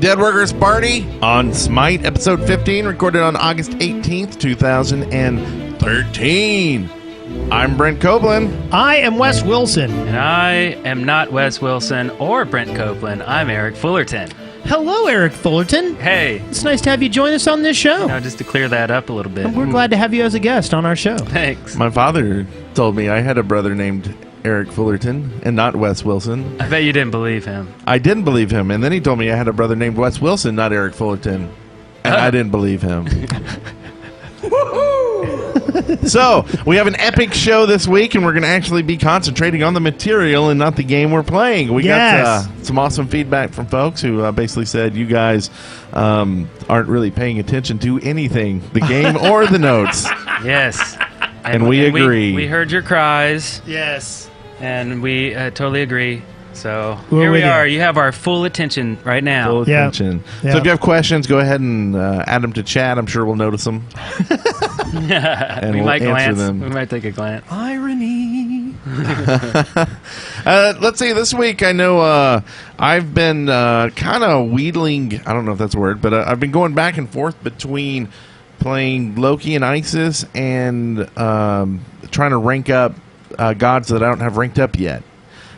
Dead Workers Party on Smite, episode 15, recorded on August 18th, 2013. I'm Brent Copeland. I am Wes Wilson. And I am not Wes Wilson or Brent Copeland. I'm Eric Fullerton. Hello, Eric Fullerton. Hey. It's nice to have you join us on this show. Just to clear that up a little bit. And we're glad to have you as a guest on our show. Thanks. My father told me I had a brother named Eric Fullerton and not Wes Wilson. I bet you didn't believe him. I didn't believe him, and then he told me I had a brother named Wes Wilson, not Eric Fullerton, and I didn't believe him. So, we have an epic show this week, and we're going to actually be concentrating on the material and not the game we're playing. We got some awesome feedback from folks who basically said you guys aren't really paying attention to anything, the game or the notes. Yes. And we agree. We heard your cries. Yes. And we totally agree. So We're here we with are. you. You have our full attention right now. Full attention. Yeah. So if you have questions, go ahead and add them to chat. I'm sure we'll notice them. And We we'll might answer glance. them. We might take a glance. Irony. Let's see. This week, I know I've been kind of wheedling. I don't know if that's a word, but I've been going back and forth between playing Loki and Isis and trying to rank up gods that I don't have ranked up yet.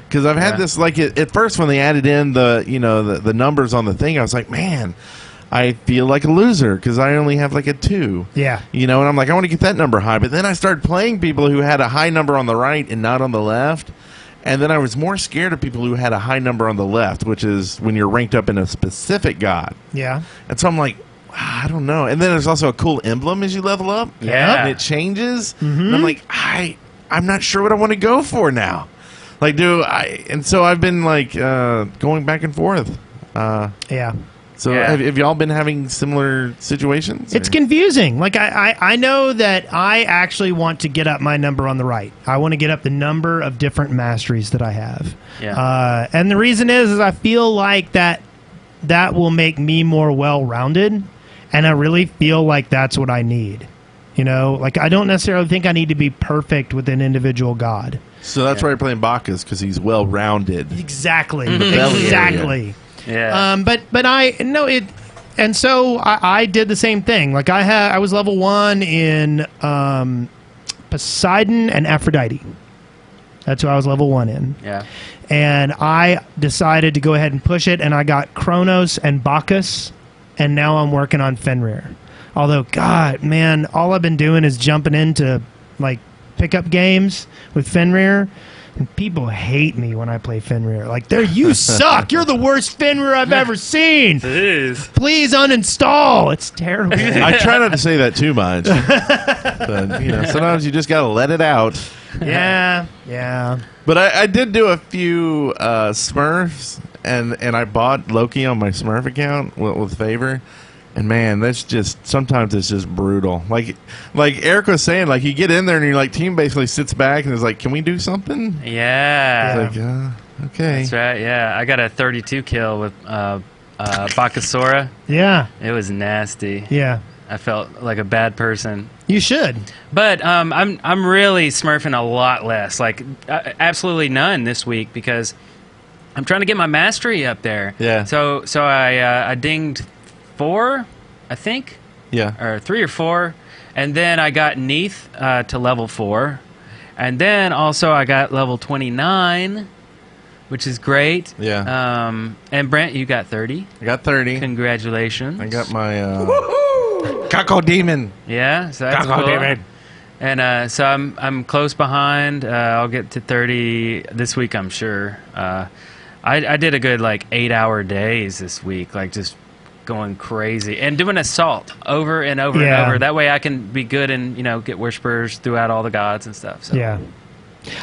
Because I've had this, like, at first when they added in the numbers on the thing, I was like, man, I feel like a loser because I only have like a 2. Yeah. And I'm like, I want to get that number high. But then I started playing people who had a high number on the right and not on the left. And then I was more scared of people who had a high number on the left, which is when you're ranked up in a specific god. Yeah. And so I'm like, I don't know. And then there's also a cool emblem as you level up. Yeah. And it changes. And I'm like, I'm not sure what I want to go for now. Like, and so I've been like going back and forth. Yeah. So have y'all been having similar situations? It's confusing. Like, I know that I actually want to get up my number on the right. I want to get up the number of different masteries that I have. Yeah. And the reason is I feel like that will make me more well-rounded, and I really feel like that's what I need. Like, I don't necessarily think I need to be perfect with an individual god. So that's why you're playing Bacchus, because he's well-rounded. Exactly. belly Exactly. Yeah. But I know it, and so I did the same thing. Like, I was level 1 in Poseidon and Aphrodite. That's who I was level 1 in. Yeah. And I decided to go ahead and push it, and I got Kronos and Bacchus, and now I'm working on Fenrir. Although, God, man, all I've been doing is jumping into, like, pickup games with Fenrir, and people hate me when I play Fenrir. Like, you suck! You're the worst Fenrir I've ever seen! It is. Please uninstall! It's terrible. I try not to say that too much. But, sometimes you just got to let it out. Yeah. But I did do a few Smurfs, and I bought Loki on my Smurf account with favor. And man, that's just sometimes it's just brutal. Like Eric was saying, like you get in there and your team basically sits back and is like, "Can we do something?" Yeah. It's like, okay. That's right. Yeah. I got a 32 kill with Bacchusora. Yeah. It was nasty. Yeah. I felt like a bad person. You should. But I'm really smurfing a lot less, like absolutely none this week because I'm trying to get my mastery up there. Yeah. So I dinged 4, I think. Yeah. Or 3 or 4, and then I got Neath to level 4, and then also I got level 29, which is great. Yeah. And Brent, you got 30. I got 30. Congratulations. I got my Kako Demon. Yeah. So that's Kako cool. Demon. And so I'm close behind. I'll get to 30 this week, I'm sure. I did a good 8-hour days this week, just going crazy and doing assault over and over and over. That way I can be good and get whispers throughout all the gods and stuff. So. Yeah.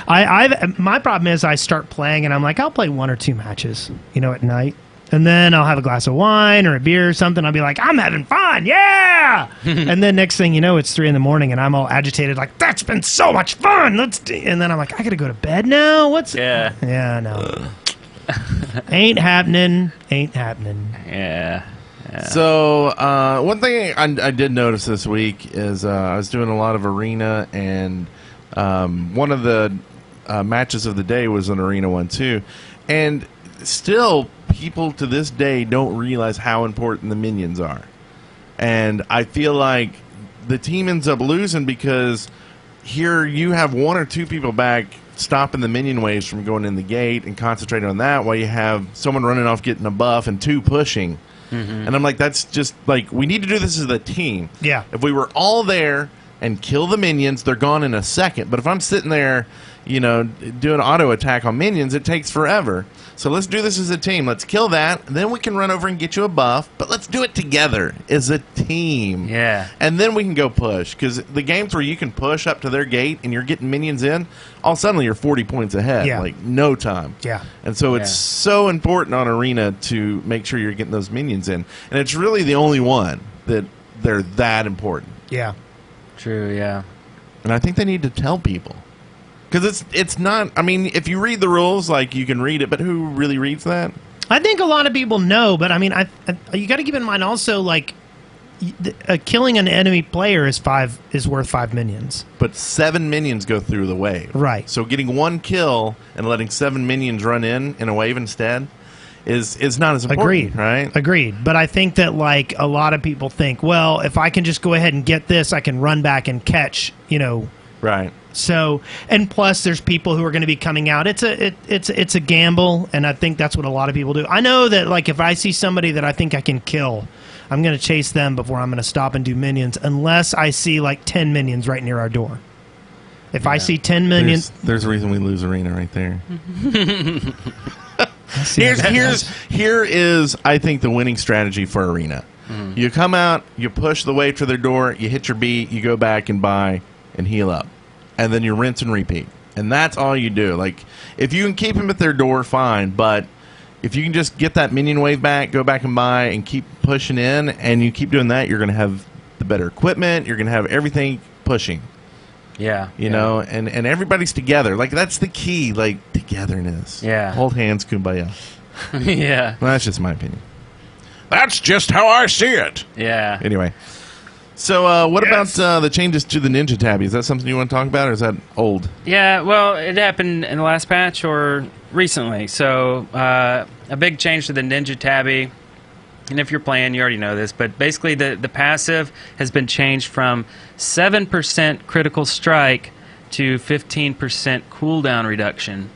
My problem is I start playing and I'm like, I'll play 1 or 2 matches, at night. And then I'll have a glass of wine or a beer or something. I'll be like, I'm having fun. Yeah. And then next thing you know, it's 3 a.m. and I'm all agitated. Like, that's been so much fun. And then I'm like, I got to go to bed now. Yeah. Yeah, no. Ain't happening. Yeah. So one thing I did notice this week is I was doing a lot of arena, and one of the matches of the day was an arena one too, and still people to this day don't realize how important the minions are. And I feel like the team ends up losing because here you have one or two people back stopping the minion waves from going in the gate and concentrating on that while you have someone running off getting a buff and two pushing. And I'm like, that's just like, we need to do this as a team. Yeah. If we were all there and kill the minions, they're gone in a second. But if I'm sitting there, you know, doing auto attack on minions, it takes forever. So let's do this as a team. Let's kill that. Then we can run over and get you a buff. But let's do it together as a team. Yeah. And then we can go push. Because the games where you can push up to their gate and you're getting minions in, all suddenly you're 40 points ahead. Yeah. Like, no time. Yeah. And so it's so important on Arena to make sure you're getting those minions in. And it's really the only one that they're that important. Yeah. True, yeah. And I think they need to tell people. Because it's not, I mean, if you read the rules, like, you can read it, but who really reads that? I think a lot of people know, but I mean, you got to keep in mind also, like, killing an enemy player is worth 5 minions. But 7 minions go through the wave. Right. So getting 1 kill and letting 7 minions run in a wave instead is not as important. Agreed. Right? Agreed. But I think that, like, a lot of people think, well, if I can just go ahead and get this, I can run back and catch, you know. Right. So, and plus, there's people who are going to be coming out. It's a gamble, and I think that's what a lot of people do. I know that, like, if I see somebody that I think I can kill, I'm going to chase them before I'm going to stop and do minions, unless I see, like, 10 minions right near our door. If I see 10 minions... There's a reason we lose Arena right there. Here is, I think, the winning strategy for Arena. You come out, you push the wave to their door, you hit your beat, you go back and buy and heal up. And then you rinse and repeat. And that's all you do. Like, if you can keep them at their door, fine. But if you can just get that minion wave back, go back and buy, and keep pushing in, and you keep doing that, you're going to have the better equipment. You're going to have everything pushing. Yeah. You know, and everybody's together. Like, that's the key, like, togetherness. Yeah. Hold hands, kumbaya. Yeah. Well, that's just my opinion. That's just how I see it. Yeah. Anyway. So what about the changes to the Ninja Tabi? Is that something you want to talk about, or is that old? Yeah, well, it happened in the last patch or recently. So a big change to the Ninja Tabi, and if you're playing, you already know this, but basically the passive has been changed from 7% critical strike to 15% cooldown reduction.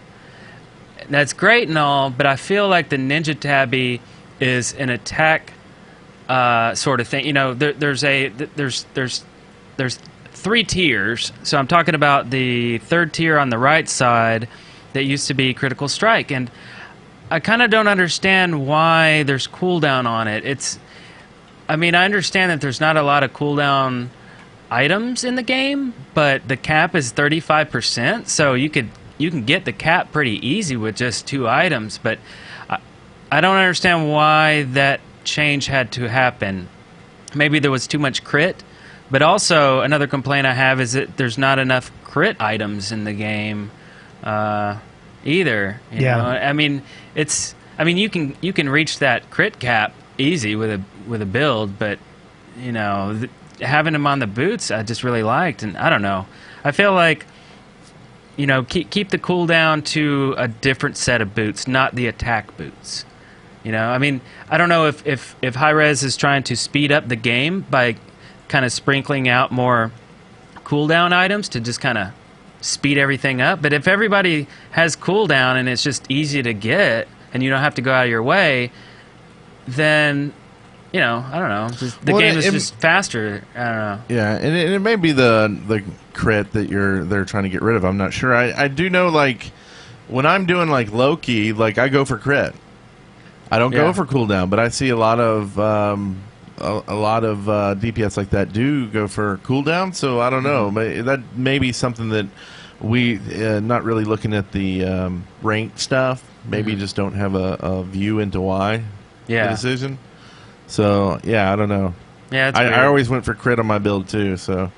That's great and all, but I feel like the Ninja Tabi is an attack sort of thing. You know, there's 3 tiers. So I'm talking about the 3rd tier on the right side that used to be critical strike, and I kind of don't understand why there's cooldown on it. I mean, I understand that there's not a lot of cooldown items in the game, but the cap is 35%, so you can get the cap pretty easy with just 2 items. But I don't understand why that change had to happen. Maybe there was too much crit, but also another complaint I have is that there's not enough crit items in the game either. You know? I mean, you can reach that crit cap easy with a build, but you know, having them on the boots I just really liked, and I don't know. I feel like, you know, keep the cooldown to a different set of boots, not the attack boots. You know, I mean, I don't know if Hi-Rez is trying to speed up the game by kind of sprinkling out more cooldown items to just kind of speed everything up. But if everybody has cooldown and it's just easy to get and you don't have to go out of your way, then, you know, I don't know. The game is just faster. I don't know. Yeah, and it may be the crit that they're trying to get rid of. I'm not sure. I do know, like, when I'm doing, like, low-key, like, I go for crit. I don't go for cooldown, but I see a lot of DPS like that do go for cooldown. So I don't know. That may be something that we not really looking at the ranked stuff. Maybe just don't have a view into why the decision. So yeah, I don't know. Yeah, I always went for crit on my build too. So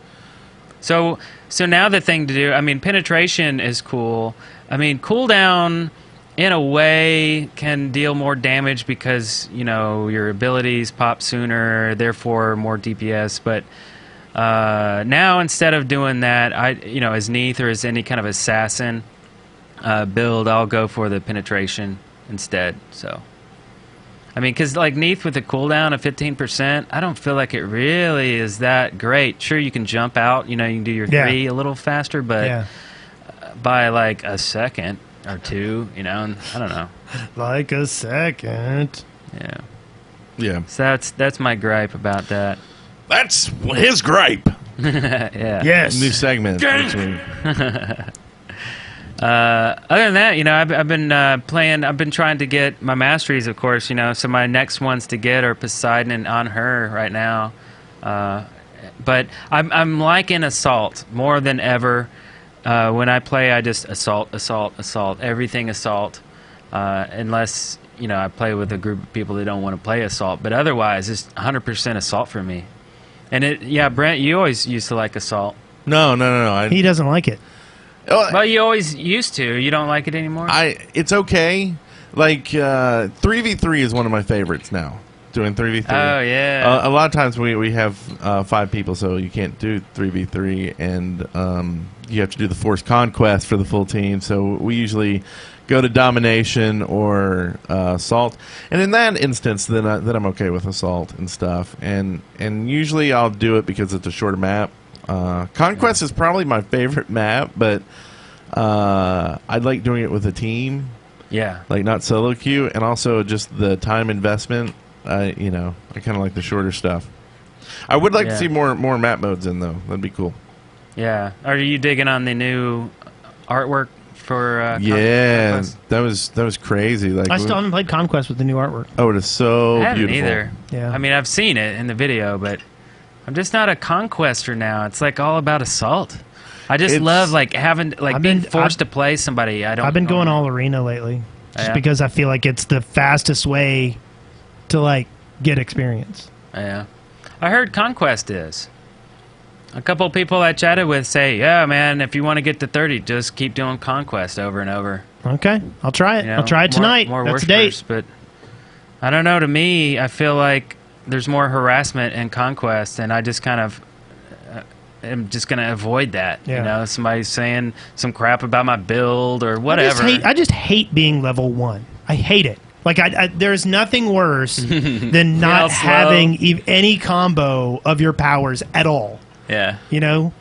now the thing to do. I mean, penetration is cool. I mean, cooldown, in a way, can deal more damage because, you know, your abilities pop sooner, therefore more DPS. But now, instead of doing that, as Neath or as any kind of assassin build, I'll go for the penetration instead. So I mean, because like Neath with a cooldown of 15%, I don't feel like it really is that great. Sure, you can jump out, you can do your 3 a little faster, but by like a second or 2, and I don't know. Like a second. Yeah. Yeah. So that's my gripe about that. That's his gripe. Yeah. Yes. New segment. Other than that, I've been playing. I've been trying to get my masteries, of course. So my next ones to get are Poseidon and On Her right now. But I'm liking Assault more than ever. When I play, I just assault, everything assault. Unless I play with a group of people that don't want to play Assault. But otherwise, it's 100% Assault for me. And Brent, you always used to like Assault. No. He doesn't like it. Well, you always used to. You don't like it anymore? It's okay. Like 3v3 is one of my favorites now. Doing 3v3. Oh yeah. A lot of times we have 5 people, so you can't do 3v3, and you have to do the Forced Conquest for the full team. So we usually go to Domination or Assault, and in that instance, then I'm okay with Assault and stuff. And usually I'll do it because it's a shorter map. Conquest is probably my favorite map, but I like doing it with a team. Yeah. Like not solo queue, and also just the time investment. I kind of like the shorter stuff. I would like to see more map modes in though. That'd be cool. Yeah. Are you digging on the new artwork for? Conquest? that was crazy. Like I still haven't played Conquest with the new artwork. Oh, it is so I haven't beautiful. either. Yeah. I mean, I've seen it in the video, but I'm just not a conquester now. It's like all about Assault. I just love being forced to play somebody. I've been going all arena lately, just because I feel like it's the fastest way to get experience. Yeah, I heard Conquest is. A couple of people I chatted with say, "Yeah, man, if you want to get to 30, just keep doing Conquest over and over." Okay, I'll try it. I'll try it tonight. That's a date. But I don't know. To me, I feel like there's more harassment in Conquest, and I just kind of am just going to avoid that. Yeah. Somebody saying some crap about my build or whatever. I just hate being level 1. I hate it. Like, there's nothing worse than not having any combo of your powers at all. Yeah.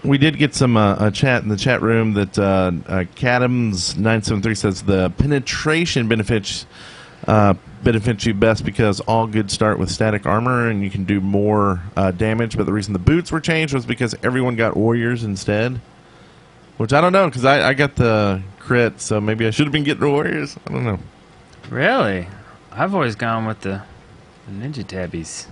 We did get some a chat in the chat room that Cadams973 says the penetration benefits you best because all goods start with static armor and you can do more damage, but the reason the boots were changed was because everyone got warriors instead, which I don't know, because I got the crit, so maybe I should have been getting warriors. I don't know. Really? I've always gone with the ninja tabbies.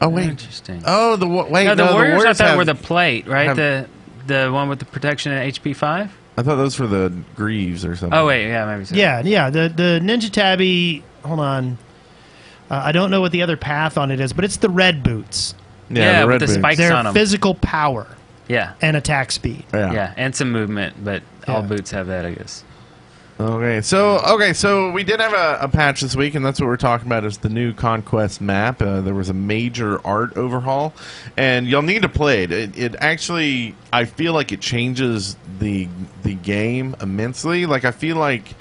Oh wait, interesting. Oh, the warriors I thought were the plate, right? The one with the protection at HP 5. I thought those were the greaves or something. Oh wait, yeah, maybe so. Yeah. The ninja tabby. Hold on. I don't know what the other path on it is, but it's the red boots. Yeah, the red with the boots. spikes They're on them. physical power. Yeah. And attack speed. Yeah, and some movement, but all boots have that, I guess. Okay, so we did have a patch this week, and that's what we're talking about is the new Conquest map. There was a major art overhaul, and you'll need to play it. It actually, I feel like it changes the game immensely. Like I feel like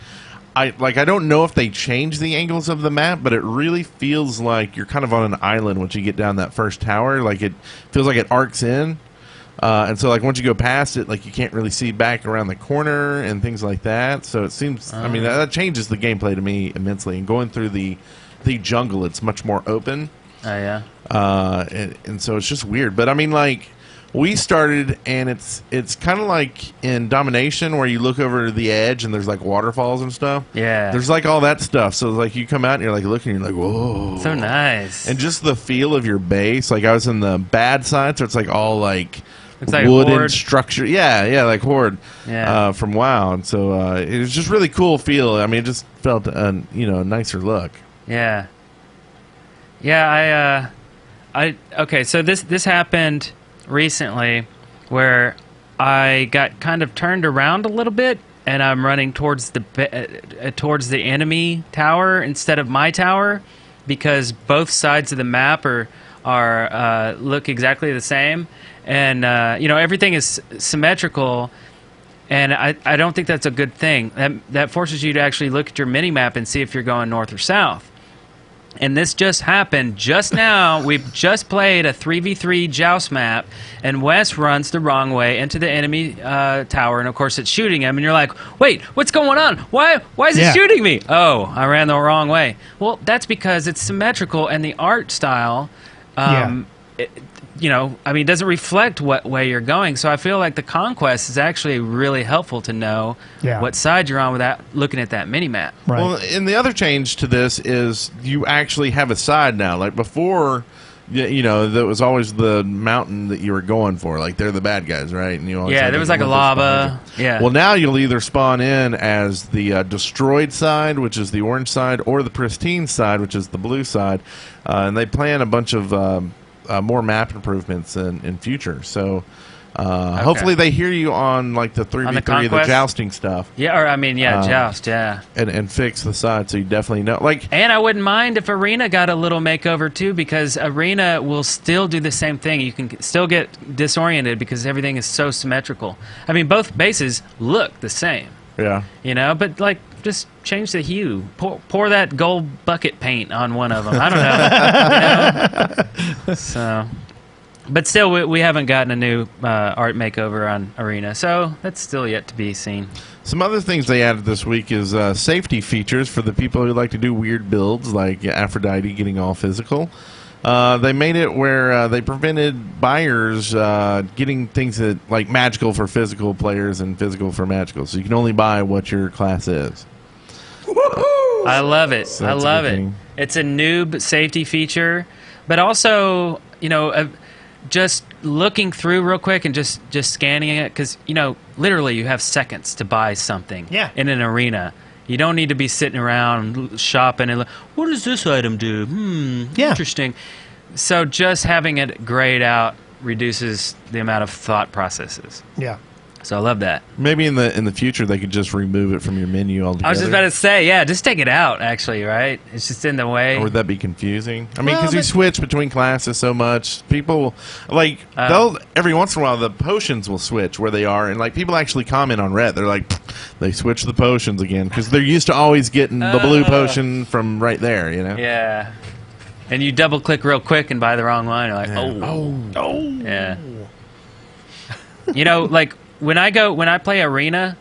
I don't know if they changed the angles of the map, but it really feels like you're kind of on an island once you get down that first tower. Like it feels like it arcs in. And so, once you go past it, you can't really see back around the corner and things like that. So it seems, I mean, that changes the gameplay to me immensely. And going through the jungle, it's much more open. Oh, yeah. And so it's just weird. But, I mean, we started, and it's kind of like in Domination where you look over the edge and there's, waterfalls and stuff. Yeah. There's, all that stuff. So, you come out and you're, looking and you're whoa. So nice. And just the feel of your base. I was in the bad side, so it's, all, it's like wooden Horde. structure. Yeah, like Horde from WoW. And so it was just really cool feel. I mean, it just felt a nicer look. Yeah. Yeah, okay, so this happened recently where I got kind of turned around a little bit and I'm running towards the enemy tower instead of my tower because both sides of the map are look exactly the same. And, everything is symmetrical, and I don't think that's a good thing. That forces you to actually look at your mini-map and see if you're going north or south. And this just happened just now. We've just played a 3v3 joust map, and Wes runs the wrong way into the enemy tower, and of course it's shooting him. And you're like, "Wait, what's going on? Why is it shooting me?" Oh, I ran the wrong way. Well, that's because it's symmetrical, and the art style, it doesn't reflect what way you're going. So I feel like the conquest is actually really helpful to know what side you're on without looking at that mini map. Right. Well, and the other change to this is you actually have a side now. Like before, there was always the mountain that you were going for. Like they're the bad guys, right? And you always there was like a lava. Yeah. Well, now you'll either spawn in as the destroyed side, which is the orange side, or the pristine side, which is the blue side. And they plan a bunch of more map improvements in future. So hopefully they hear you on like the 3v3, the jousting stuff. Yeah, joust, yeah. And fix the side so you definitely know. And I wouldn't mind if Arena got a little makeover too, because Arena will still do the same thing. You can still get disoriented because everything is so symmetrical. I mean, both bases look the same. Yeah. But just change the hue. Pour that gold bucket paint on one of them. I don't know. So, but still, we haven't gotten a new art makeover on Arena, so that's still yet to be seen. Some other things they added this week is safety features for the people who like to do weird builds, like Aphrodite getting all physical. They made it where they prevented buyers getting things that like magical for physical players and physical for magical. So you can only buy what your class is. I love it. So I love it. It's a noob safety feature, but also, just looking through real quick and just scanning it, because, literally you have seconds to buy something in an arena. You don't need to be sitting around shopping and what does this item do? Interesting. So just having it grayed out reduces the amount of thought processes. Yeah. So I love that. Maybe in the future they could just remove it from your menu altogether. I was just about to say, just take it out, actually, right? It's just in the way. Or would that be confusing? I mean, because you switch between classes so much. People, they'll, every once in a while, the potions will switch where they are. And, people actually comment on Reddit. They're like, they switched the potions again. Because they're used to always getting the blue potion from right there, Yeah. And you double-click real quick and buy the wrong one. You're like, oh. Yeah. When I play Arena,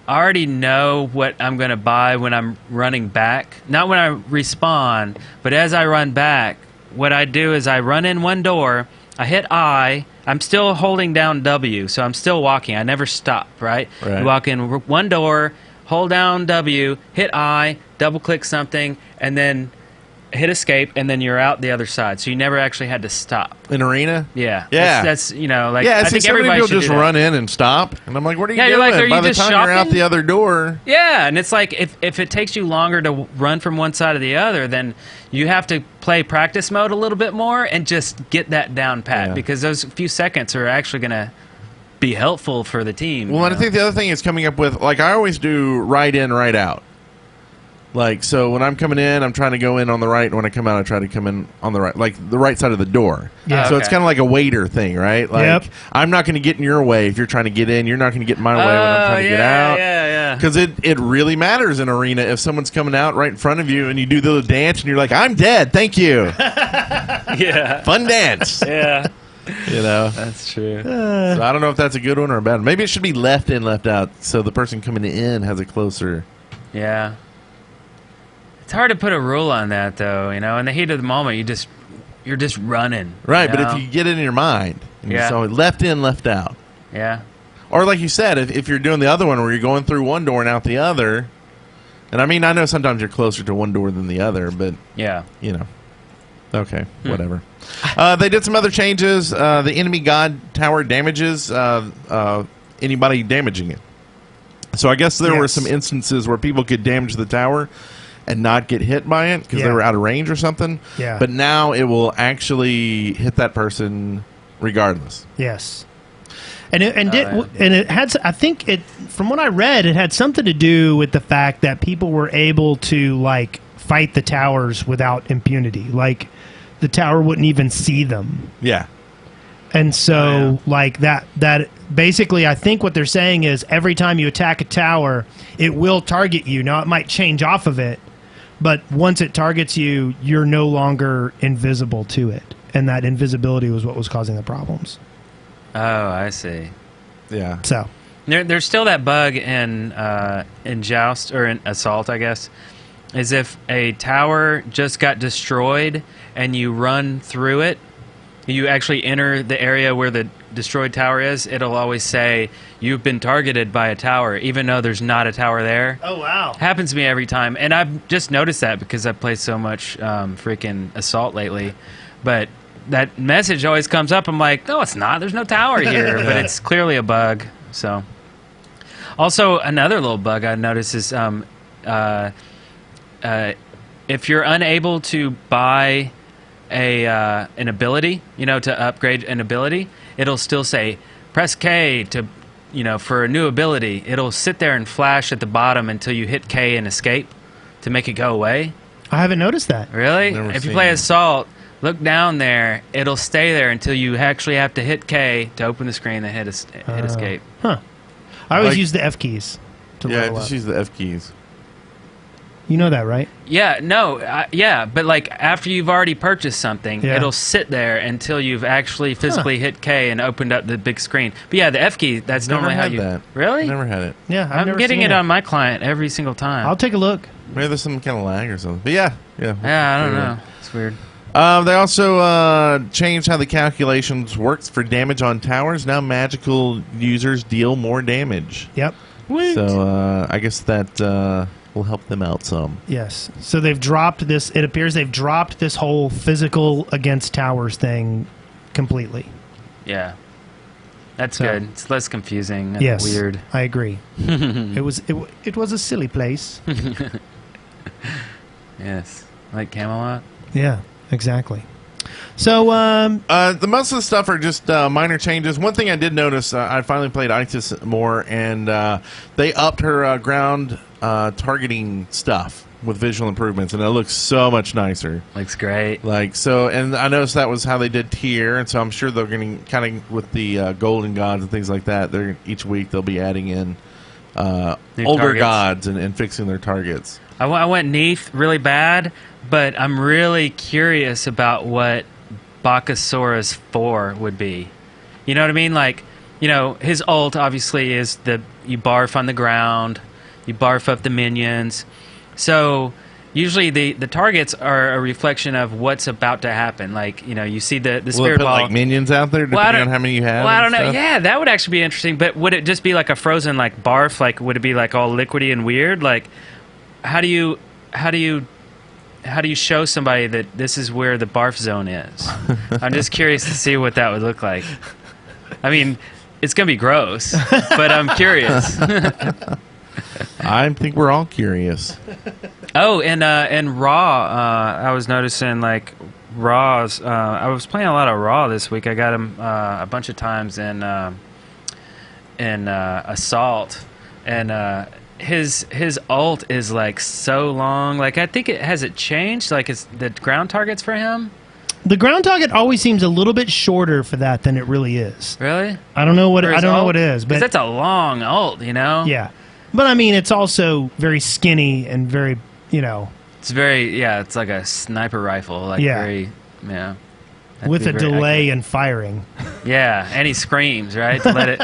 I already know what I'm going to buy when I'm running back. Not when I respawn, but as I run back, what I do is I run in one door, I hit I, I'm still holding down W, so I'm still walking. I never stop, right? You walk in one door, hold down W, hit I, double-click something, and then hit escape, and then you're out the other side. So you never actually had to stop. In Arena? Yeah. Yeah. That's I think everybody just run in and stop. And I'm like, what are you doing? You're like, are By you the just time shopping? you're out the other door. Yeah, and it's like, if it takes you longer to run from one side to the other, then you have to play practice mode a little bit more and just get that down pat, because those few seconds are actually going to be helpful for the team. Well, and I think the other thing is coming up with, I always do right in, right out. So when I'm coming in, I'm trying to go in on the right, and when I come out, I try to come in on the right, the right side of the door. Yeah. So it's kind of like a waiter thing, right? I'm not going to get in your way if you're trying to get in. You're not going to get in my way when I'm trying to get out. Yeah. Because it really matters in Arena if someone's coming out right in front of you and you do the little dance and you're like, I'm dead, thank you. Yeah. Fun dance. Yeah. That's true. So I don't know if that's a good one or a bad one. Maybe it should be left in, left out, so the person coming in has a closer. Yeah. It's hard to put a rule on that, though. In the heat of the moment, you're just running. Right, but if you get it in your mind, so left in, left out. Yeah. Or like you said, if you're doing the other one where you're going through one door and out the other, and I mean, I know sometimes you're closer to one door than the other, but okay, whatever. They did some other changes. The enemy god tower damages anybody damaging it. So I guess there were some instances where people could damage the tower and not get hit by it because they were out of range or something. Yeah. But now it will actually hit that person regardless. Yes. And it had, I think from what I read, it had something to do with the fact that people were able to fight the towers without impunity. The tower wouldn't even see them. Yeah. And so that basically, I think what they're saying is every time you attack a tower, it will target you. Now it might change off of it, But once it targets you, you're no longer invisible to it. And that invisibility was what was causing the problems. Oh, I see. Yeah. So There's still that bug in Joust, or in Assault, I guess, is if a tower just got destroyed and you run through it, you actually enter the area where the destroyed tower is, it'll always say, you've been targeted by a tower, even though there's not a tower there. Oh, wow. Happens to me every time. And I've just noticed that because I've played so much freaking Assault lately. But that message always comes up. I'm like, no, it's not. There's no tower here. But it's clearly a bug. So, also, another little bug I noticed is if you're unable to buy an ability, to upgrade an ability, it'll still say press K to, for a new ability. It'll sit there and flash at the bottom until you hit K and escape to make it go away. I haven't noticed that. Really? Never If you seen play that. Assault, look down there. It'll stay there until you actually have to hit K to open the screen and hit escape. Huh. I always Like- use the F keys to Yeah, level just up. use the F keys. You know that, right? Yeah, no, yeah, but like after you've already purchased something, Yeah. it'll sit there until you've actually physically hit K and opened up the big screen. But yeah, the F key, that's Never normally how had you... that. Really? Never had it. Yeah, I've I'm never getting seen it on my client every single time. I'll take a look. Maybe there's some kind of lag or something. But yeah. yeah, I don't know. It's weird. They also changed how the calculations works for damage on towers. Now magical users deal more damage. Yep. So I guess that will help them out some. Yes. So they've dropped this. It appears they've dropped this whole physical against towers thing completely. Yeah. That's So- good. It's less confusing and Yes. weird. I agree. It was a silly place. Yes. Like Camelot? Yeah, exactly. So The most of the stuff are just minor changes. One thing I did notice, I finally played Isis more, and they upped her ground targeting stuff with visual improvements, and it looks so much nicer. Looks great. Like so, and I noticed that was how they did tier, and so I'm sure they're going to kind of with the golden gods and things like that. They're each week they'll be adding in New older targets. gods and fixing their targets. I went Neath really bad, but I'm really curious about what Bakasaurus 4 would be. You know what I mean? Like, his ult obviously is you barf on the ground, you barf up the minions. So usually the targets are a reflection of what's about to happen. Like, you see the Will it spirit put ball. like minions out there Well, I depending don't- on how many you have? Well, I and don't know. stuff? Yeah, that would actually be interesting. But would it just be like a frozen like barf? Like, would it be like all liquidy and weird? Like, how do you show somebody that this is where the barf zone is? I'm just curious to see what that would look like. I mean, it's gonna be gross, but I'm curious. I think we're all curious. Oh, and Raw, I was noticing like Raws. I was playing a lot of Raw this week. I got him a bunch of times in Assault, and his ult is like so long. Like I think it changed. Like it's the ground targets for him. the ground target always seems a little bit shorter for that than it really is. Really? I don't know what For I his don't know ult? what it is, 'Cause but that's a long ult, yeah. But I mean, it's also very skinny and very, It's very it's like a sniper rifle. Like Yeah. very That'd with be a very delay accurate. in firing. Yeah, and he screams, right? To let it.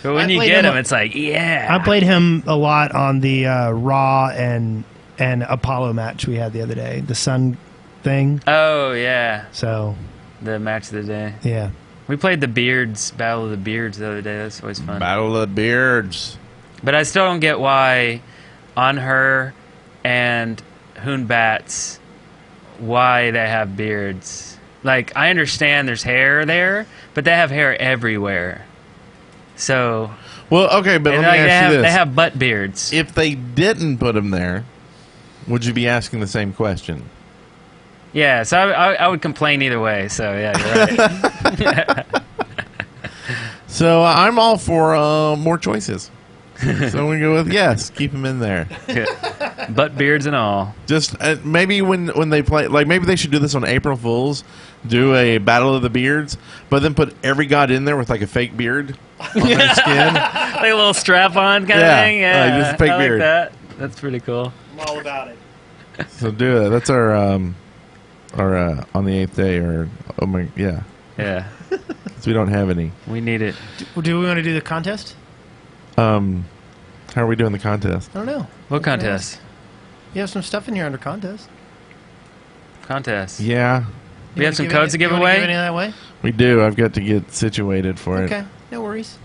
But when I you played get him him, it's like, yeah. I played him a lot on the Raw and Apollo match we had the other day, the Sun thing. Oh yeah, So the match of the day. yeah, We played the Beards, Battle of the Beards the other day. That's always fun. Battle of the Beards. But I still don't get why on her and Hoon Bats, why they have beards. Like, I understand there's hair there, but they have hair everywhere. So, Well, okay, but and let me like, ask you this. they have butt beards. If they didn't put them there, would you be asking the same question? Yeah, so I would complain either way. So, yeah, you're right. So I'm all for more choices. So we go with yes, keep them in there. Butt beards and all. Just maybe when they play, like maybe they should do this on April Fools, do a Battle of the Beards, but then put every god in there with like a fake beard on their skin. Like a little strap-on kind Yeah, of thing. Yeah, like just a fake I beard. like that. That's pretty cool. I'm all about it. So do it. That's our on the 8th day, or Yeah. because we don't have any. We need it. Do we want to do the contest? How are we doing the contest? I don't know. What contest? You have some stuff in here under contest. Contest. Yeah, We have some codes to give away? Give any of that away? we do. I've got to get situated for Okay, it. no worries.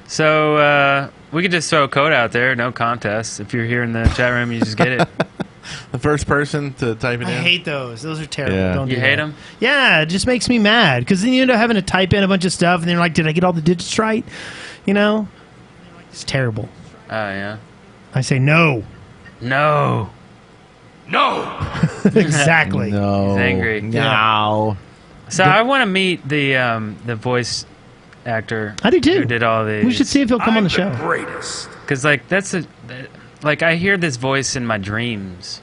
So we could just throw a code out there. No contest. If you're here in the chat room, you just get it. The first person to type it I in. hate those. Those are terrible. Yeah. Don't You do hate that. them? Yeah, it just makes me mad because then you end up having to type in a bunch of stuff, and then you're like, "Did I get all the digits right?" You know, it's terrible. Oh, yeah. I say no. No. Exactly. No. He's angry. No. So I want to meet the voice actor. I do too. Who did all these? We should see if he'll come on the show. Because like I hear this voice in my dreams.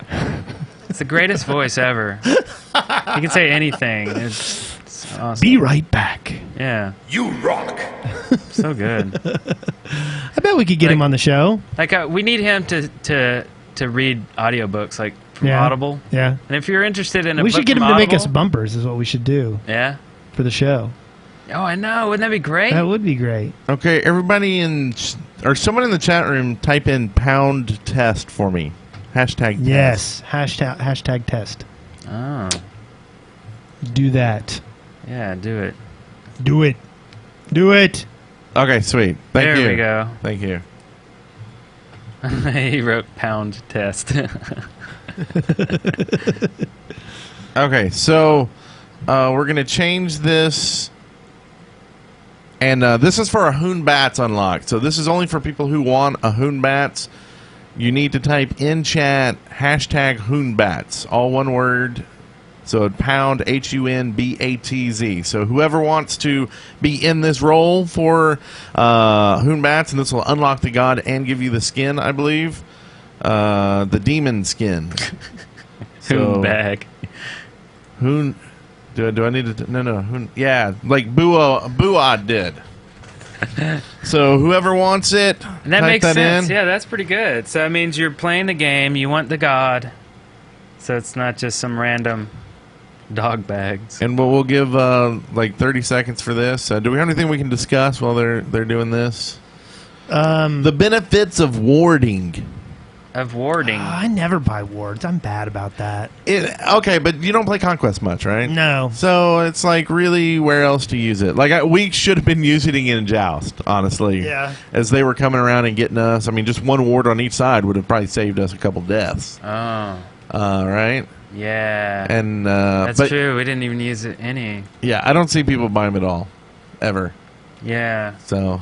It's the greatest voice ever. He can say anything. It's awesome. Be right back. Yeah. You rock. So good. I bet we could get him on the show. Like we need him to read audiobooks like from Yeah. Audible. Yeah. And if you're interested in a We book should get him from to make us Audible- bumpers. Is what we should do Yeah. for the show. Oh, I know. Wouldn't that be great? That would be great. Okay, everybody or someone in the chat room, type in pound test for me. Hashtag test. Yes. Hashtag test. Oh. Do that. Yeah, do it. Do it. Do it. Okay, sweet. Thank you. There we go. Thank you. He wrote pound test. Okay, so we're going to change this. And this is for a Hoon Bats unlock. So this is only for people who want a Hoon Bats. You need to type in chat hashtag Hoon Bats, all one word. So pound HUNBATZ. So whoever wants to be in this role for Hoon Bats, and this will unlock the god and give you the skin, I believe, the demon skin. Hoon bag. Hoon. Do I need to? No. Hoon, yeah, like Buad did. So whoever wants it, And that type makes that sense. in. Yeah, that's pretty good. So that means you're playing the game. You want the god. So it's not just some random dog bags. And we'll give like 30 seconds for this. Do we have anything we can discuss while they're doing this? The benefits of warding. Of warding. I never buy wards. I'm bad about that. Okay, but you don't play Conquest much, right? No. So it's like, really, where else to use it? Like, we should have been using it in Joust, honestly. Yeah. As they were coming around and getting us. I mean, just one ward on each side would have probably saved us a couple deaths. Oh. Right? Yeah. And That's true. We didn't even use it any. Yeah, I don't see people buy them at all, ever. Yeah. So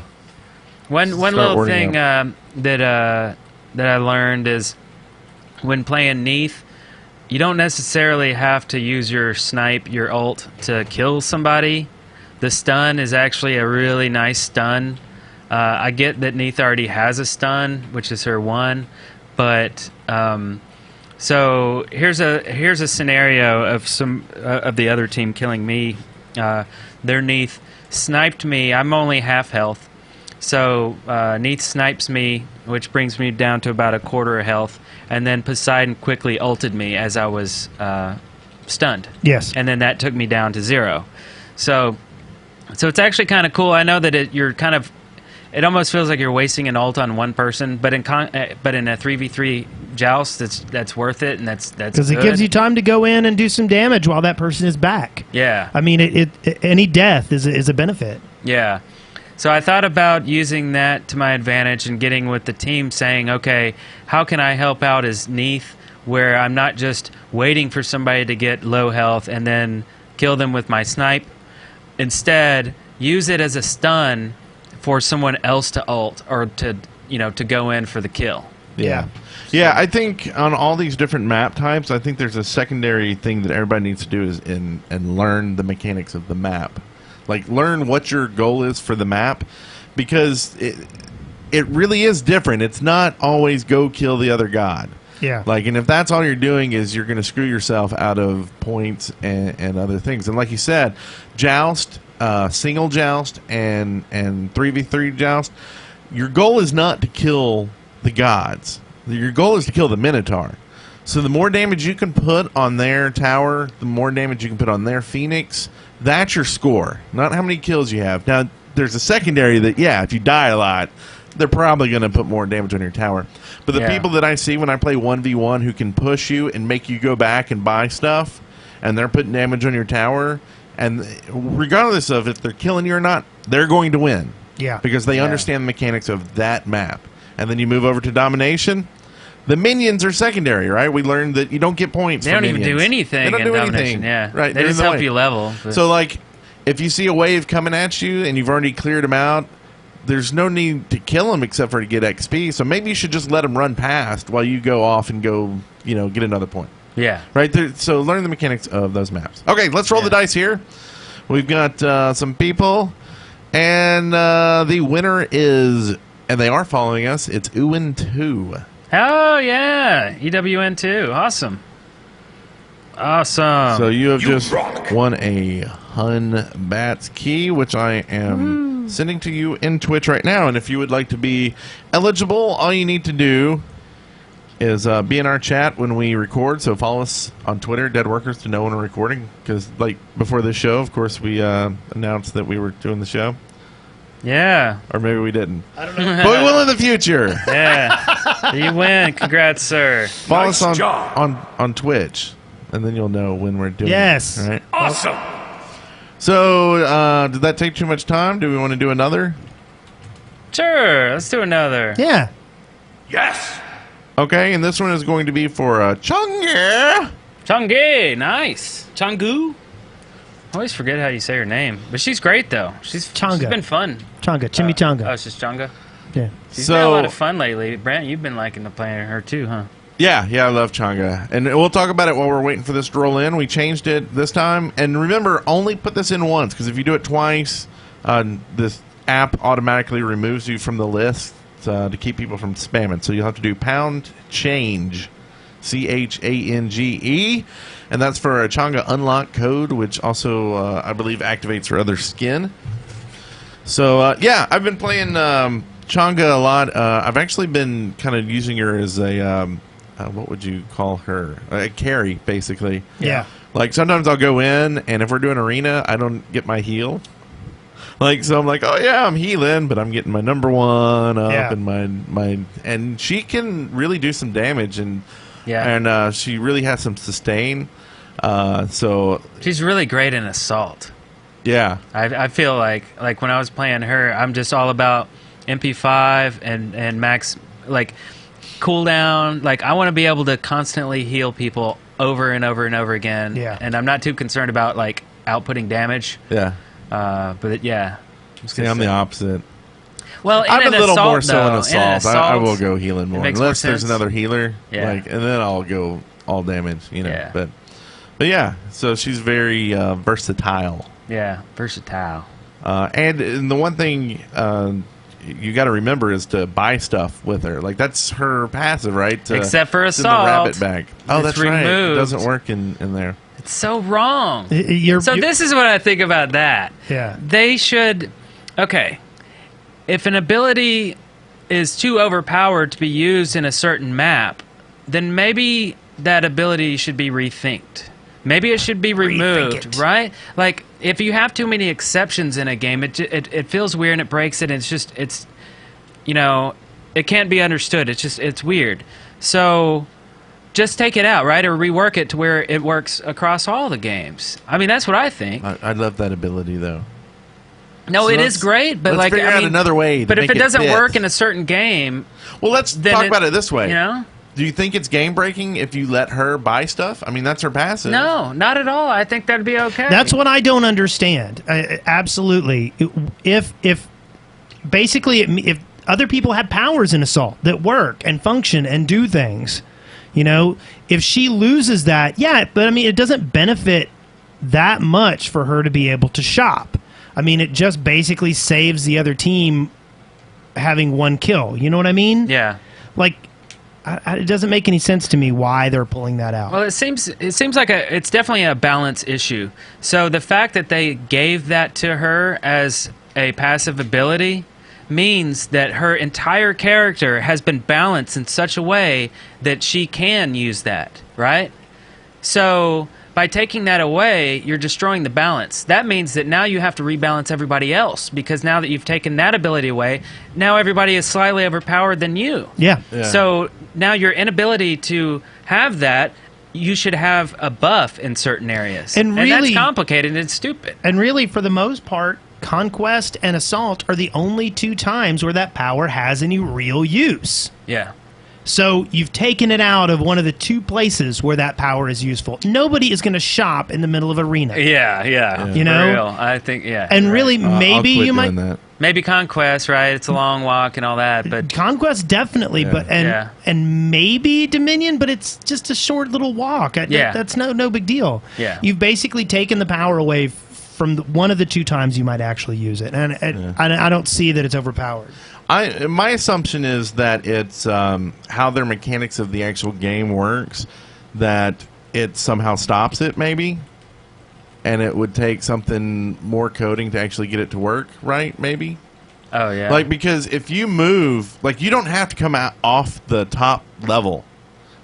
One Start little wording thing that I learned is when playing Neath, you don't necessarily have to use your snipe, your ult, to kill somebody. The stun is actually a really nice stun. I get that Neath already has a stun, which is her one, but so here's a scenario of some of the other team killing me. Their Neath sniped me. I'm only half health. So Neath snipes me, which brings me down to about a quarter of health, and then Poseidon quickly ulted me as I was stunned. Yes. And then that took me down to 0. So it's actually kind of cool. I know that it almost feels like you're wasting an ult on one person, but in a 3v3 joust, that's worth it, and that's Because it good. gives you time to go in and do some damage while that person is back. Yeah. I mean, it any death is a benefit. Yeah. So I thought about using that to my advantage and getting with the team saying, okay, how can I help out as Neath where I'm not just waiting for somebody to get low health and then kill them with my snipe. Instead, use it as a stun for someone else to ult or to go in for the kill. Yeah. Yeah, I think on all these different map types, I think there's a secondary thing that everybody needs to do is and learn the mechanics of the map. Like, learn what your goal is for the map, because it really is different. It's not always go kill the other god. Yeah. Like, and if that's all you're doing is you're going to screw yourself out of points and other things. And like you said, joust, single joust, and 3v3 joust, your goal is not to kill the gods. Your goal is to kill the Minotaur. So the more damage you can put on their tower, the more damage you can put on their Phoenix. That's your score, not how many kills you have. Now, there's a secondary that, yeah, if you die a lot, they're probably going to put more damage on your tower. But the people that I see when I play 1v1 who can push you and make you go back and buy stuff, and they're putting damage on your tower, and regardless of if they're killing you or not, they're going to win. Yeah. Because they understand the mechanics of that map. And then you move over to Domination. The minions are secondary, right? We learned that you don't get points. They don't even do anything. They don't do anything. Yeah, right? They just help you level. But. So, like, if you see a wave coming at you and you've already cleared them out, there's no need to kill them except for to get XP. So maybe you should just let them run past while you go off and go, get another point. Yeah. Right there. So learn the mechanics of those maps. Okay, let's roll the dice here. We've got some people, and the winner is, and they are following us. It's Ewan2. Oh, yeah. EWN2. Awesome. Awesome. So you have just won a Hoon Bats key, which I am sending to you in Twitch right now. And if you would like to be eligible, all you need to do is be in our chat when we record. So follow us on Twitter, Dead Workers, to know when we're recording. Because, like, before this show, of course, we announced that we were doing the show. Yeah. Or maybe we didn't. I don't know. But we will in the future. Yeah. You win. Congrats, sir. Follow us on Twitch, and then you'll know when we're doing it. Right? Awesome. So, did that take too much time? Do we want to do another? Sure. Let's do another. Yeah. Yes. Okay, and this one is going to be for Chonga. Chonga. Nice. Chongu. I always forget how you say her name, but she's great though. She's been fun. Chonga, Chimichanga. Oh, it's just Chonga. Yeah. She's been a lot of fun lately. Brant, you've been liking to play her too, huh? Yeah, I love Chonga, and we'll talk about it while we're waiting for this to roll in. We changed it this time, and remember, only put this in once, because if you do it twice, this app automatically removes you from the list to keep people from spamming. So you'll have to do #change, CHANGE. And that's for a Chonga unlock code, which also, I believe, activates for other skin. So, yeah, I've been playing Chonga a lot. I've actually been kind of using her as a, what would you call her? A carry, basically. Yeah. Like, sometimes I'll go in, and if we're doing arena, I don't get my heal. Like, so I'm like, oh, yeah, I'm healing, but I'm getting my #1 up, and and she can really do some damage, and she really has some sustain. So she's really great in assault. Yeah, I feel like when I was playing her, I'm just all about MP5 and max, like, cooldown. Like, I want to be able to constantly heal people over and over and over again. Yeah, and I'm not too concerned about like outputting damage. Yeah, but yeah, see, I'm the opposite. Well, I'm a little assault, more so in assault. I will go healing more unless there's another healer. Yeah. Like, and then I'll go all damage. Yeah. But yeah, so she's very versatile. Yeah, versatile. And the one thing you got to remember is to buy stuff with her. Like, that's her passive, right? Except for assault. In the rabbit bag. Oh, that's removed. Right. It doesn't work in there. It's so wrong. This is what I think about that. Yeah. They should... Okay. If an ability is too overpowered to be used in a certain map, then maybe that ability should be rethinked. Maybe it should be removed, right? Like, if you have too many exceptions in a game, it feels weird and it breaks it, and it's it can't be understood. It's weird. So just take it out, right? Or rework it to where it works across all the games. I mean, that's what I think. I love that ability, though. No, so it is great, but let's figure out another way. But if it doesn't work in a certain game, well, let's talk about it this way. You know, do you think it's game breaking if you let her buy stuff? I mean, that's her passive. No, not at all. I think that'd be okay. That's what I don't understand. Absolutely, if other people have powers in assault that work and function and do things, if she loses that, but I mean, it doesn't benefit that much for her to be able to shop. I mean, it just basically saves the other team having one kill. You know what I mean? Yeah. Like, it doesn't make any sense to me why they're pulling that out. Well, it seems like it's definitely a balance issue. So the fact that they gave that to her as a passive ability means that her entire character has been balanced in such a way that she can use that, right? So by taking that away, you're destroying the balance. That means that now you have to rebalance everybody else, because now that you've taken that ability away, now everybody is slightly overpowered than you. Yeah. So now your inability to have that, you should have a buff in certain areas. And really, that's complicated and stupid. And really, for the most part, Conquest and Assault are the only 2 times where that power has any real use. Yeah. So you've taken it out of one of the 2 places where that power is useful. Nobody is going to shop in the middle of arena. Yeah. You know? For real. I think, And right. really, maybe you might... That. Maybe Conquest, right? It's a long walk and all that, but Conquest definitely, Yeah. and maybe Dominion, but it's just a short little walk. That's no big deal. Yeah. You've basically taken the power away from one of the 2 times you might actually use it, and I don't see that it's overpowered. My assumption is that it's how their mechanics of the actual game works, that it somehow stops it, maybe. And it would take something more coding to actually get it to work, right? Maybe. Oh yeah. Like, because if you move, like, you don't have to come out off the top level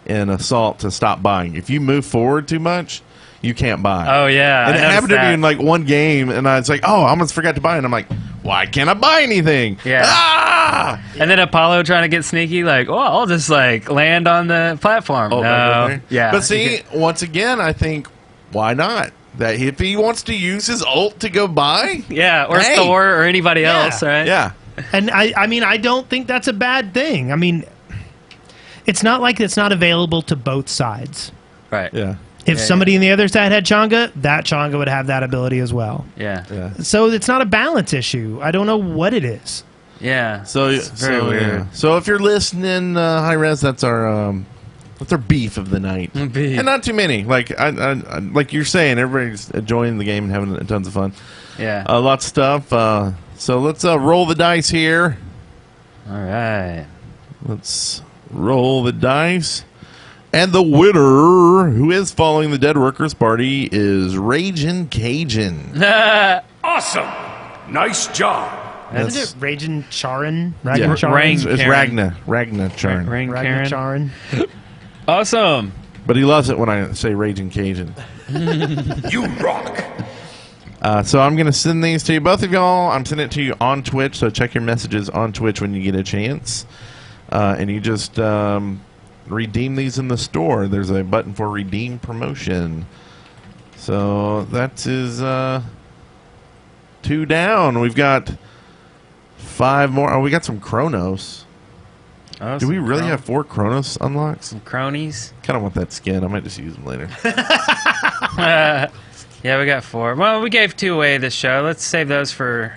in Assault to stop buying. If you move forward too much, you can't buy. Oh yeah. And I it happened to noticed me in like one game, and I was like, "Oh, I almost forgot to buy," and I'm like, "Why can't I buy anything?" Yeah. Ah! And then Apollo trying to get sneaky, like, "Oh, I'll just like land on the platform." Oh, no. okay. Yeah. But see, once again, I think, why not? That if he wants to use his ult to go buy, Yeah, or hey. Thor or anybody Yeah. else, right? Yeah. And I mean, I don't think that's a bad thing. I mean, it's not like it's not available to both sides. Right. Yeah. If Yeah, somebody on the other side had Chonga, that Chonga would have that ability as well. Yeah. Yeah. So it's not a balance issue. I don't know what it is. Yeah. So It's very weird. Yeah. So if you're listening, High Res, that's our beef of the night, Beef. and not too many. Like I like you're saying, everybody's enjoying the game and having tons of fun. Yeah. Lots of stuff. So let's roll the dice here. All right. Let's roll the dice. And the winner, who is following the Dead Workers Party, is Ragin' Cajun. Awesome. Nice job. Isn't it Ragin' Charin? Yeah. Ragnar Charin? Rain- It's Karen. Ragnar Charn. Rain Ragnar Karen. Charin. Awesome. But he loves it when I say Ragin' Cajun. You rock. So I'm going to send these to you, both of y'all. I'm sending it to you on Twitch, so check your messages on Twitch when you get a chance. And you just redeem these in the store. There's a button for redeem promotion. So that is 2 down. We've got 5 more. Oh, we got some Chronos. Oh, Do we some really cron- have 4 Chronos unlocks? some cronies? Kind of want that skin. I might just use them later. Yeah, we got 4. Well, we gave 2 away this show. Let's save those for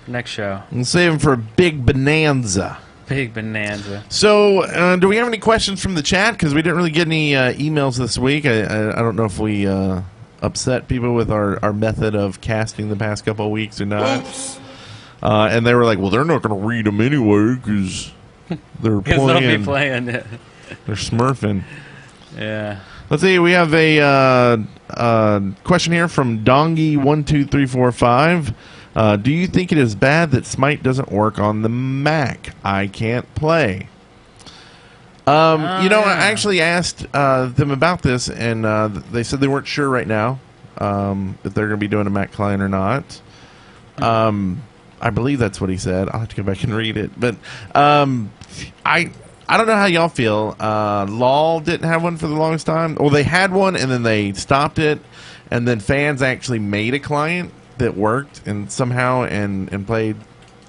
next show. And save them for a big bonanza. Big bonanza. So, do we have any questions from the chat? Because we didn't really get any emails this week. I don't know if we upset people with our method of casting the past couple of weeks or not. Oops. And they were like, well, they're not going to read them anyway because they're Because they'll be playing. playing it. They're smurfing. Yeah. Let's see. We have a question here from Dongy12345. Do you think it is bad that Smite doesn't work on the Mac? I can't play. I actually asked them about this, and they said they weren't sure right now if they're going to be doing a Mac client or not. I believe that's what he said. I'll have to go back and read it. But I don't know how y'all feel. LOL didn't have one for the longest time. Well, they had one, and then they stopped it. And then fans actually made a client that worked and somehow and played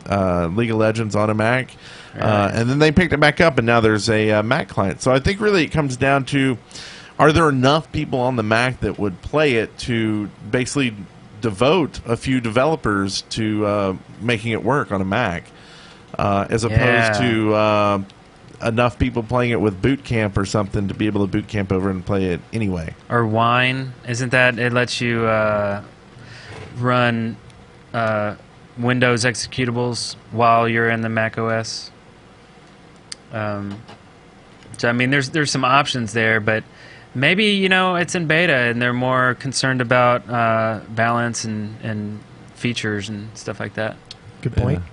League of Legends on a Mac. And then they picked it back up, and now there's a Mac client. So I think really it comes down to, are there enough people on the Mac that would play it to basically devote a few developers to making it work on a Mac, as opposed to enough people playing it with Boot Camp or something to be able to boot camp over and play it anyway. Or Wine. Isn't that, it lets you run Windows executables while you're in the Mac OS? So, I mean, there's some options there, but maybe, it's in beta and they're more concerned about balance and features and stuff like that. Good point.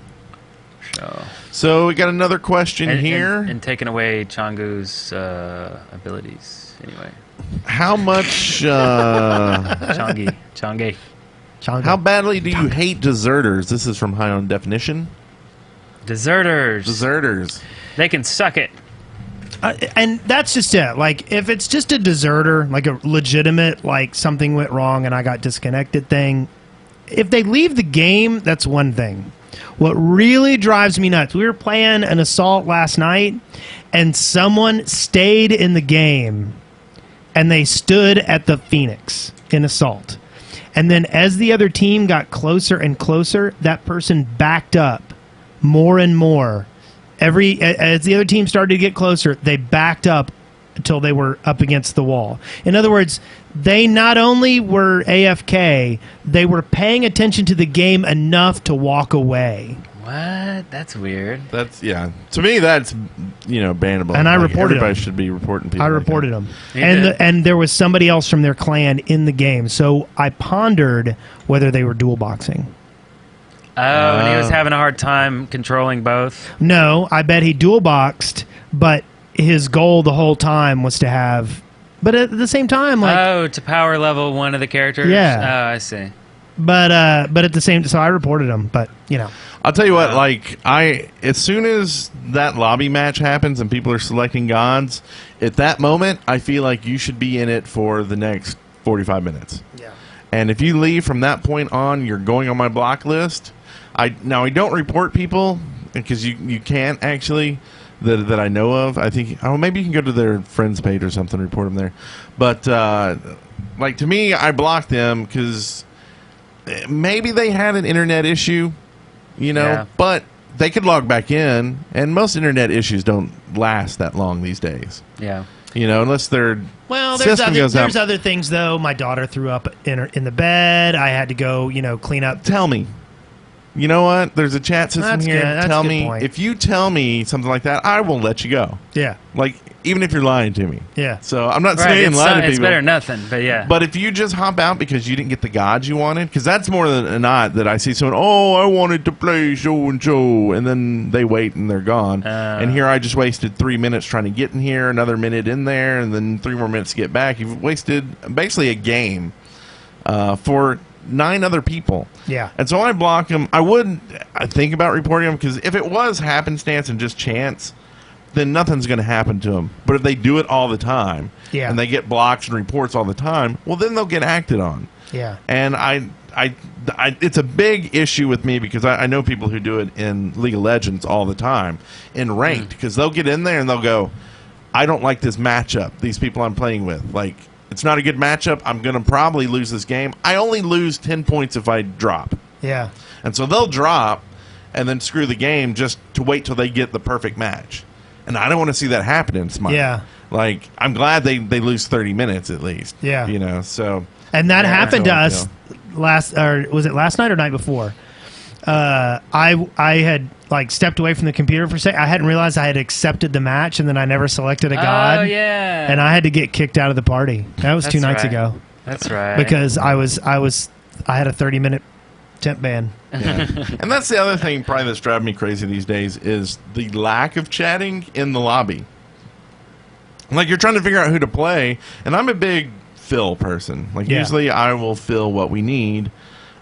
So we got another question here. And taking away Chongu's abilities, anyway. How much... Chongi. How badly do you hate deserters? This is from High on Definition. Deserters. They can suck it. And that's just it. Like, if it's just a deserter, like a legitimate, like, something went wrong and I got disconnected thing, if they leave the game, that's one thing. What really drives me nuts, we were playing an assault last night, and someone stayed in the game, and they stood at the Phoenix in assault. And then as the other team got closer and closer, that person backed up more and more. As the other team started to get closer, they backed up until they were up against the wall. In other words, they not only were AFK, they were paying attention to the game enough to walk away. What? That's weird. That's To me, that's bannable. And I reported everybody them. should be reporting people. I reported them, and there was somebody else from their clan in the game. So I pondered whether they were dual boxing. Oh, and he was having a hard time controlling both? No, I bet he dual boxed, but his goal the whole time was to have... But at the same time, like... to power level one of the characters? Yeah. Oh, I see. But at the same... So I reported him, but, I'll tell you what, as soon as that lobby match happens and people are selecting gods, at that moment, I feel like you should be in it for the next 45 minutes. Yeah. And if you leave from that point on, you're going on my block list. I don't report people because you can't actually that I know of. I think maybe you can go to their friends page or something, report them there. But to me, I block them because maybe they had an internet issue, but they could log back in, and most internet issues don't last that long these days. Yeah. Unless their there's other things though. My daughter threw up in the bed. I had to go, clean up. Tell me. You know what? There's a chat system here. Tell me point. If you tell me something like that, I will let you go. Yeah. Even if you're lying to me. Yeah. So I'm not saying lie to people. It's better than nothing, but yeah. But if you just hop out because you didn't get the gods you wanted, because that's more than not that I see someone, I wanted to play so and so, and then they wait and they're gone. And here I just wasted 3 minutes trying to get in here, another minute in there, and then 3 more minutes to get back. You've wasted basically a game for 9 other people. Yeah. And so I block them. I wouldn't think about reporting them because if it was happenstance and just chance, then nothing's going to happen to them. But if they do it all the time and they get blocks and reports all the time, well, then they'll get acted on. Yeah. And I it's a big issue with me because I know people who do it in League of Legends all the time in ranked because they'll get in there and they'll go, I don't like this matchup, these people I'm playing with. It's not a good matchup. I'm going to probably lose this game. I only lose 10 points if I drop. Yeah. And so they'll drop and then screw the game just to wait till they get the perfect match. And I don't want to see that happen in Smite. Yeah. I'm glad they lose 30 minutes at least. Yeah. So. And that happened to us was it last night or night before? I had stepped away from the computer for a second. I hadn't realized I had accepted the match, and then I never selected a god. Oh yeah. And I had to get kicked out of the party. That was 2 nights ago. That's right. Because I had a 30-minute temp ban. Yeah. And that's the other thing probably that's driving me crazy these days is the lack of chatting in the lobby. You're trying to figure out who to play, and I'm a big fill person. Usually I will fill what we need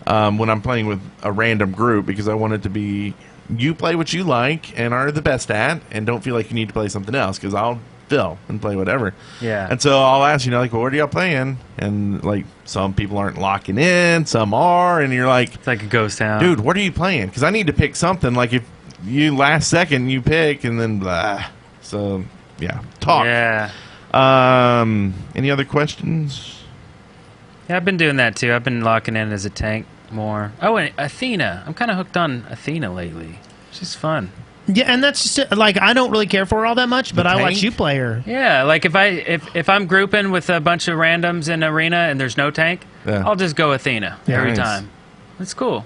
when I'm playing with a random group because I want it to be you play what you like and are the best at and don't feel like you need to play something else because I'll fill and play whatever. Yeah. And so I'll ask well, what are y'all playing? And some people aren't locking in, some are, and you're like, it's like a ghost town. Dude, what are you playing? Because I need to pick something. If you last second you pick and then blah. So yeah, talk. Yeah. Any other questions? Yeah, I've been doing that too. I've been locking in as a tank more. Oh, and Athena. I'm kind of hooked on Athena lately. She's fun. Yeah, and that's just I don't really care for her all that much, but I watch you play her. Yeah, if I'm grouping with a bunch of randoms in arena and there's no tank, I'll just go Athena every time. It's cool.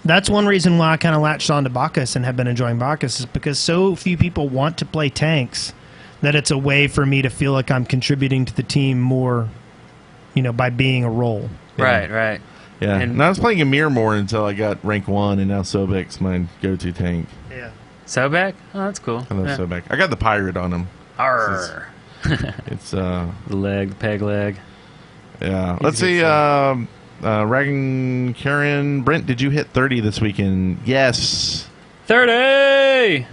That's one reason why I kind of latched on to Bacchus and have been enjoying Bacchus is because so few people want to play tanks that it's a way for me to feel like I'm contributing to the team more, by being a role. Right. Yeah. And- And I was playing Ymir more until I got rank 1, and now Sobek's my go-to tank. Yeah. Sobek? Oh, that's cool. I love Yeah. Sobek. I got the pirate on him. Arr. It's The leg, the peg leg. yeah. Let's see. Ragan Karen Brent, did you hit 30 this weekend? Yes. 30!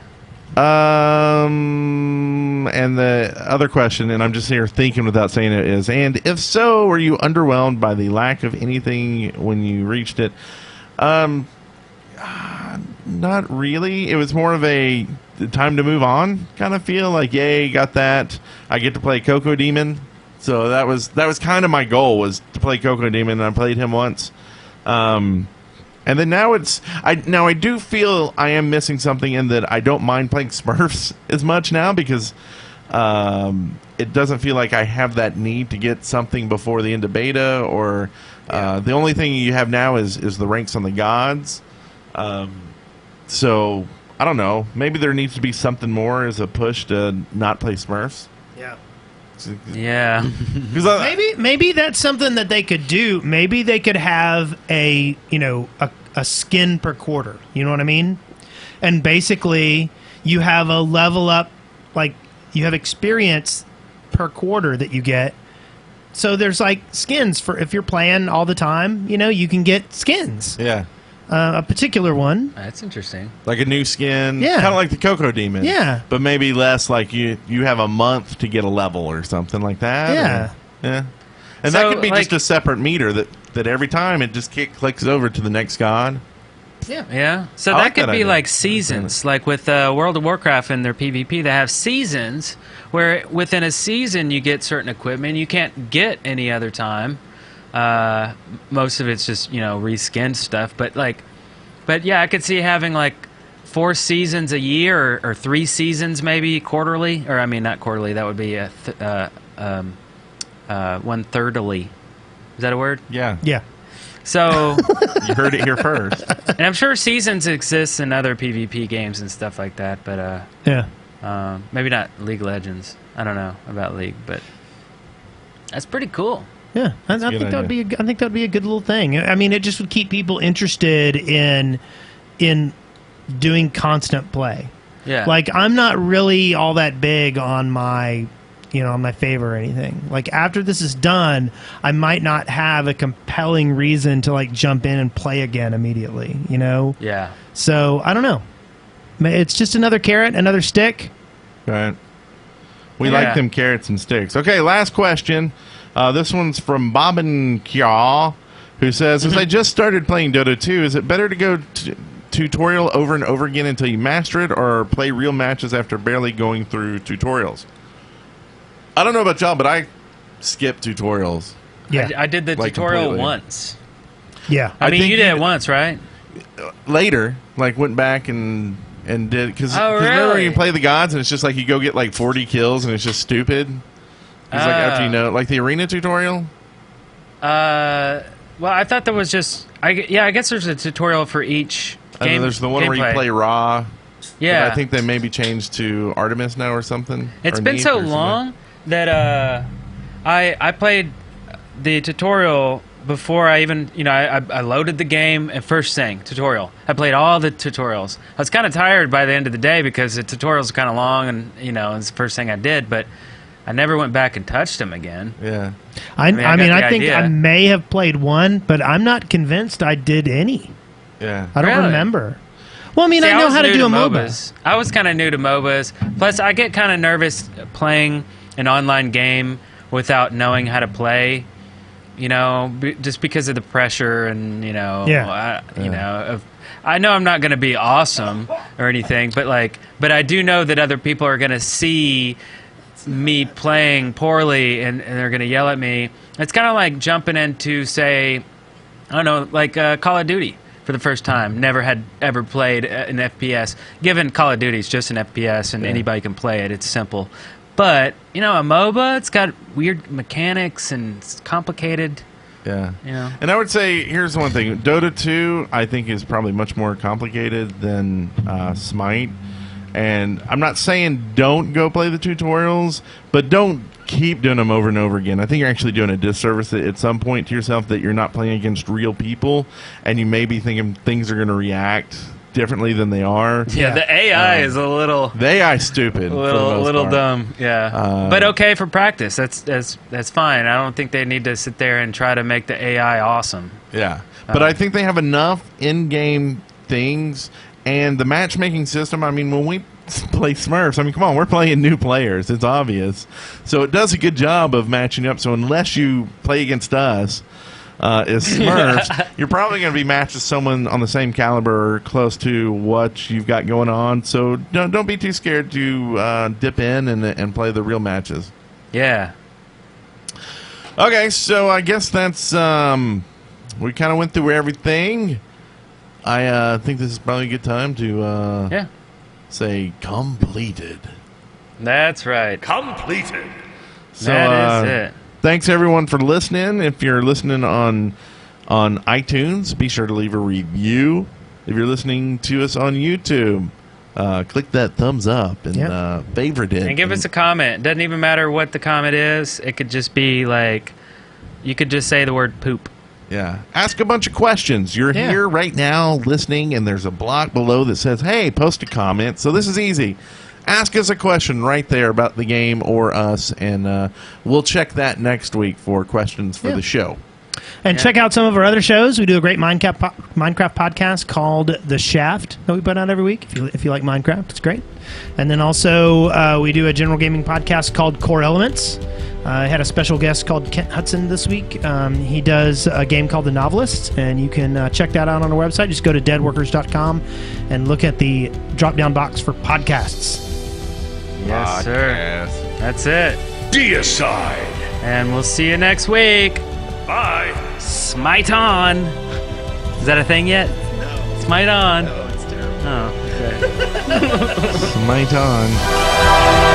And the other question, and I'm just here thinking without saying it, is, and if so, were you underwhelmed by the lack of anything when you reached it? Not really. It was more of a time to move on kind of feel. Like, yay, got that. I get to play Coco Demon. So that was kind of my goal, was to play Coco Demon, and I played him once. And then now I do feel I am missing something in that I don't mind playing Smurfs as much now, because it doesn't feel like I have that need to get something before the end of beta, or the only thing you have now is the ranks on the gods. So I don't know. Maybe there needs to be something more as a push to not play Smurfs. Yeah. Yeah. Maybe that's something that they could do. Maybe they could have a skin per quarter. You know what I mean? And basically, you have a level up, like you have experience per quarter that you get. So there's like skins for if you're playing all the time. You can get skins. Yeah. A particular one. That's interesting. Like a new skin. Yeah. Kind of like the Coco Demon. Yeah. But maybe less, like you have a month to get a level or something like that. Yeah. Yeah. And So, that could be like- just a separate meter that every time it just clicks over to the next god. Yeah. So I that like could that be idea. like seasons. Like with World of Warcraft and their PvP, they have seasons where within a season you get certain equipment you can't get any other time. Most of it's just, reskinned stuff. But yeah, I could see having like 4 seasons a year or 3 seasons maybe quarterly. Or I mean, not quarterly. That would be 1/3ly. Is that a word? Yeah. Yeah. So, You heard it here first. and I'm sure seasons exist in other PvP games and stuff like that. But Yeah. maybe not League of Legends. I don't know about League, but that's pretty cool. Yeah, I think good that would be. I think that would be a good little thing. I mean, it just would keep people interested in doing constant play. Yeah. Like, I'm not really all that big on my, on my favor or anything. Like, after this is done, I might not have a compelling reason to like jump in and play again immediately. Yeah. So I don't know. It's just another carrot, another stick. Right. We Yeah. like them carrots and sticks. Okay, last question. This one's from Bobbin Kya, who says, as I just started playing Dota 2, is it better to go tutorial over and over again until you master it, or play real matches after barely going through tutorials? I don't know about y'all, but I skip tutorials. Yeah, I did the Like, tutorial completely. once. yeah. I mean, think you did you- it once, right? Later, like, went back and did, because Oh, remember when really? you play the gods and it's just like you go get like 40 kills and it's just stupid? It's like after like the arena tutorial. Well, I thought there was just. I guess there's a tutorial for each And game. then there's the one where you gameplay. play Raw. Yeah, But I think they maybe changed to Artemis now or something. it's or been Neath so or something. long that I played the tutorial before I even I loaded the game and first thing tutorial. I played all the tutorials. I was kind of tired by the end of the day because the tutorials are kind of long and it's the first thing I did, but I never went back and touched them again. Yeah. I got the think idea. I may have played one, but I'm not convinced I did any. Yeah. I don't Really? remember. Well, I mean, See, I know was how to new do a MOBA. MOBAs. I was kind of new to MOBAs. Plus, I get kind of nervous playing an online game without knowing how to play. Just because of the pressure and I know I'm not going to be awesome or anything, but I do know that other people are going to see me playing poorly and they're going to yell at me. It's kind of like jumping into, say, I don't know, like Call of Duty for the first time. Never had ever played an FPS. Given Call of Duty is just an FPS and anybody can play it, it's simple. But, a MOBA, it's got weird mechanics and it's complicated. Yeah. Yeah. And I would say, here's one thing. Dota 2, I think, is probably much more complicated than Smite. And I'm not saying don't go play the tutorials, but don't keep doing them over and over again. I think you're actually doing a disservice at some point to yourself that you're not playing against real people, and you may be thinking things are going to react differently than they are. Yeah, the AI is a little... The AI is stupid. A little dumb, yeah. But okay for practice. That's fine. I don't think they need to sit there and try to make the AI awesome. Yeah. But I think they have enough in-game things, and the matchmaking system, I mean, when we play Smurfs, I mean, come on, we're playing new players. It's obvious. So it does a good job of matching up. So unless you play against us as Smurfs, you're probably going to be matched with someone on the same caliber or close to what you've got going on. So don't be too scared to dip in and play the real matches. Yeah. Okay, so I guess that's... we kind of went through everything. I think this is probably a good time to say completed. That's right. Completed. So, that is it. Thanks everyone for listening. If you're listening on iTunes, be sure to leave a review. If you're listening to us on YouTube, click that thumbs up and favorite it. And give us a comment. It doesn't even matter what the comment is. It could just be like, you could just say the word poop. Yeah. Ask a bunch of questions. You're here right now listening, and there's a block below that says, hey, post a comment. So this is easy. Ask us a question right there about the game or us, and we'll check that next week for questions for the show. And check out some of our other shows. We do a great Minecraft podcast called The Shaft that we put out every week. If you like Minecraft, it's great. And then also we do a general gaming podcast called Core Elements. I had a special guest called Kent Hudson this week. He does a game called The Novelist, and you can check that out on our website. Just go to deadworkers.com and look at the drop-down box for podcasts. Yes, sir. That's it. Deicide. And we'll see you next week. Bye. Smite on. Is that a thing yet? No. Smite on. No, it's terrible. Oh, okay. Smite on.